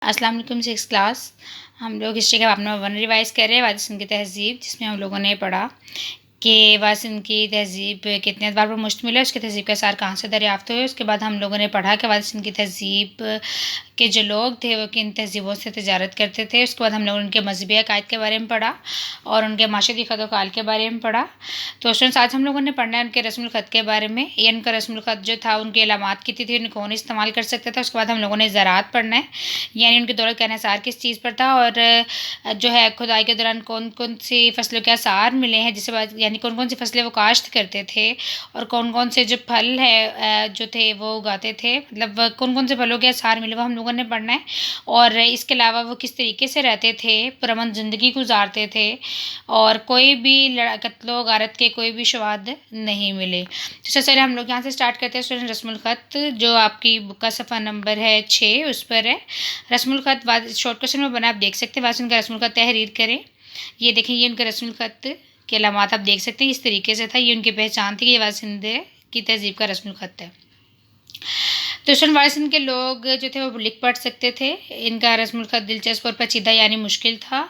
अस्सलाम वालेकुम। Six class हम लोग हिस्ट्री का अपना 1 रिवाइज़ कर रहे हैं, वादिसन की तहज़ीब, जिसमें हम लोगों ने पढ़ा कि वादिसन की तहज़ीब कितने अदवार पर मुश्तमिल है, उसकी तहज़ीब के आसार कहाँ से दरियाफ़्त हुए। उसके बाद हम लोगों ने पढ़ा कि वादिसन की तहज़ीब के जो लोग थे वो किन तहज़ीबों से तजारत करते थे। उसके बाद हम लोगों ने उनके मजहबी अकायद के बारे में पढ़ा और उनके माशरती ख़त व क़ाल के बारे में पढ़ा। तो स्टूडेंट्स, आज हम लोगों ने पढ़ना है उनके रस्मुल ख़त के बारे में। ये उनका रस्मुल ख़त जो था, उनकी अलामात कितनी थी, उन्हें कौन इस्तेमाल कर सकता था। उसके बाद हम लोगों ने ज़राअत पढ़ना है, यानी उनके दौलत का इन्हिसार किस चीज़ पर था और जो है खुदाई के दौरान कौन कौन सी फसलों के आसार मिले हैं, जिसके बाद यानी कौन कौन सी फसलें वो काश्त करते थे और कौन कौन से जो फल है जो थे वो उगाते थे, मतलब कौन कौन से फलों के आसार मिले वो हम लोगों ने पढ़ना है। और इसके अलावा वो किस तरीके से रहते थे, पुरअमन ज़िंदगी गुजारते थे और कोई भी कत्लो गारत के कोई भी शवाहद नहीं मिले। तो सबसे पहले हम लोग यहाँ से स्टार्ट करते हैं स्टूडेंट। रस्मुल ख़त जो आपकी बुक का सफ़ा नंबर है 6, उस पर है रस्मुल ख़त। शॉर्ट क्वेश्चन में बना, आप देख सकते हैं। वादिसन का रस्मुल ख़त तहरीर करें। ये देखें, ये उनका रस्मुल ख़त के अलामात आप देख सकते हैं, इस तरीके से था। ये उनकी पहचान थी कि ये वादिसन की तहज़ीब का रस्मुल ख़त है। तो स्टूडेंट, वादिसन के लोग जो थे वो लिख पढ़ सकते थे। इनका रस्मुल ख़त दिलचस्प और पेचीदा यानी मुश्किल था।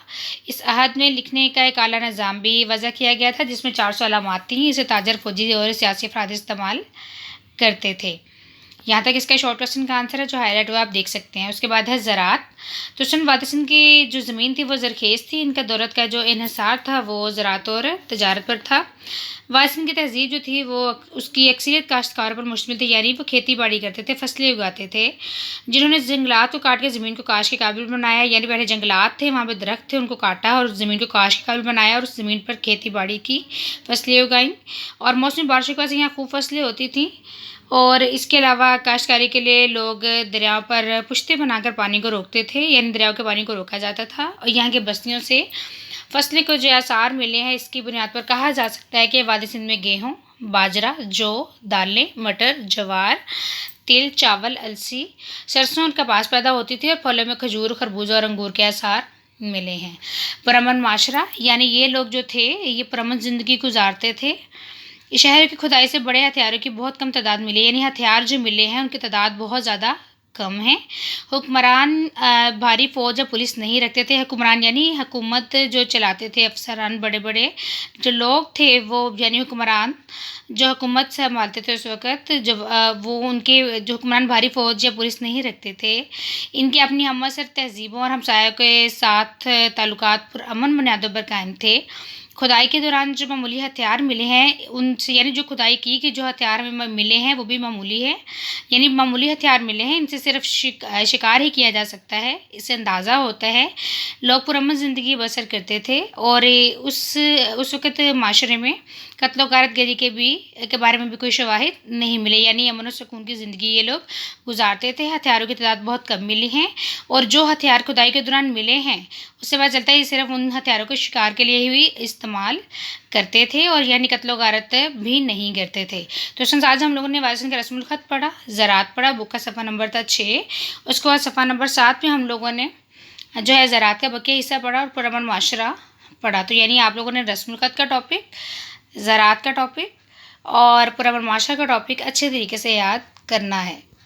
इस अहद में लिखने का एक आला निज़ाम भी वज़ा किया गया था, जिसमें 400 अलामात थी। इसे ताजर, फौजी और सियासी अफराद इस्तेमाल करते थे। यहाँ तक इसका शॉर्ट क्वेश्चन का आंसर है जो हाईलाइट हुआ, आप देख सकते हैं। उसके बाद है ज़राअत। तो स्टूडेंट, वादिसन की जो ज़मीन थी वो ज़रखेज़ थी। इनका दौलत का जो इन्हिसार था वो ज़राअत और तजारत पर था। वादिसन की तहज़ीब जो थी वो उसकी अक्सरियत काश्तकारों पर मुश्तमिल थी, यानी वो खेती बाड़ी करते थे, फसलें उगाते थे, जिन्होंने जंगलात को काट के ज़मीन को काश के काबिल बनाया। यानी पहले जंगलात थे, वहाँ पे दरख्त थे, उनको काटा और ज़मीन को काश के काबिल बनाया और उस ज़मीन पर खेती बाड़ी की, फसलें उगाईं। और मौसमी बारिशों की वजह से यहाँ खूब फसलें होती थीं। और इसके अलावा काश्तकारी के लिए लोग दरियाओं पर पुश्ते बनाकर पानी को रोकते थे, यानी दरियाओं के पानी को रोका जाता था। और यहाँ की बस्तियों से फसलें को जो आसार मिले हैं, इसकी बुनियाद पर कहा जा सकता है कि वादिसन में गेहूँ, बाजरा, जौ, दालें, मटर, ज्वार, तिल, चावल, अलसी, सरसों और कपास पैदा होती थी। और फलों में खजूर, खरबूजा और अंगूर के आसार मिले हैं। पुरअमन माशरा, यानी ये लोग जो थे ये पुरअमन ज़िंदगी गुजारते थे। शहर की खुदाई से बड़े हथियारों की बहुत कम तादाद मिली, यानी हथियार जो मिले हैं उनकी तादाद बहुत ज़्यादा कम है। हुक्मरान भारी फ़ौज या पुलिस नहीं रखते थे। हुक्मरान यानी हुकूमत जो चलाते थे, अफसरान, बड़े बड़े जो लोग थे वो, यानी हुक्मरान जो हुकूमत संभालते थे उस वक़्त, जब वो उनके जो हुक्मरान भारी फ़ौज या पुलिस नहीं रखते थे। इनकी अपनी हमअसर तहज़ीबों और हमसायों के साथ ताल्लुकात पुरअमन बुनियादों पर कायम थे। खुदाई के दौरान जो मामूली हथियार मिले हैं उनसे, यानी जो खुदाई की कि जो हथियार हमें मिले हैं वो भी मामूली है, यानी मामूली हथियार मिले हैं। इनसे सिर्फ शिकार ही किया जा सकता है। इससे अंदाज़ा होता है लोग पुरअमन ज़िंदगी बसर करते थे और उस वक़्त माशरे में कत्ल गारत गिरी के बारे में भी कोई शवाहिद नहीं मिले, यानी अमन और सुकून की ज़िंदगी ये लोग गुजारते थे। हथियारों की तादाद बहुत कम मिली हैं और जो हथियार खुदाई के दौरान मिले हैं उससे पता चलता है ये सिर्फ उन हथियारों को शिकार के लिए ही इस्तेमाल करते थे और यानी कत्लो गारत भी नहीं करते थे। तो स्टूडेंट्स, आज हम लोगों ने वादिसन का रस्मुल ख़त पढ़ा, ज़राअत पढ़ा, बुक का सफ़ा नंबर था 6। उसके बाद सफ़ा नंबर 7 में हम लोगों ने जो है ज़राअत का बकिया हिस्सा पढ़ा और पुरअमन माशरा पढ़ा। तो यानी आप लोगों ने रस्मुल ख़त का टॉपिक, ज़राअत का टॉपिक और पुरअमन माशरा का टॉपिक अच्छे तरीके से याद करना है।